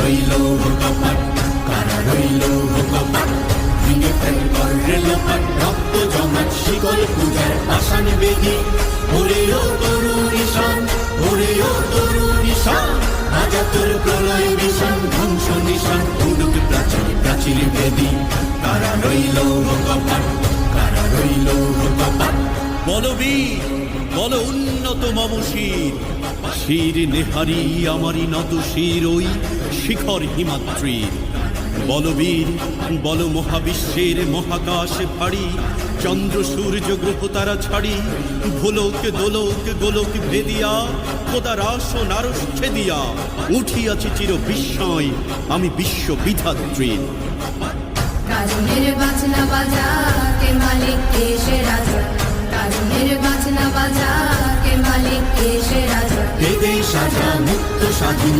রইল কপাট, কারা রইল কপাট, ভেঙে ফেল করলে লোপাট, রক্ত জমাট শিকল পূজার পাষাণ বেদি, ওরে ও তরুণ ঈশান, ওরে ও তরুণ ঈশান, বাজা তোর প্রলয় বিষাণ, ধ্বংস নিশান, উড়ুক প্রাচীর প্রাচীর বেদি, কারা রইল কপাট, কারা রইল কপাট। বলবীর বল উন্নত মম শির, শির নেহারি আমারি নত শির ওই শিখর হিমাদ্রির। বলবীর বল মহাবিশ্বের মহাকাশ ভারী, চন্দ্র সূর্য গ্রহ তারা ছাড়ি, ভোলক দোলক গোলক ভেদিয়া, খোদার আসন আরশ ছেদিয়া, উঠিয়াছি চির বিস্ময় আমি বিশ্ব বিধাত্রীর। কারণের বাজনা বাজা কে মালিক কে সে রাজা, কারণের বাজনা বাজা কে মালিক কে সে রাজা, বেদে সাজা মুক্ত স্বাধীন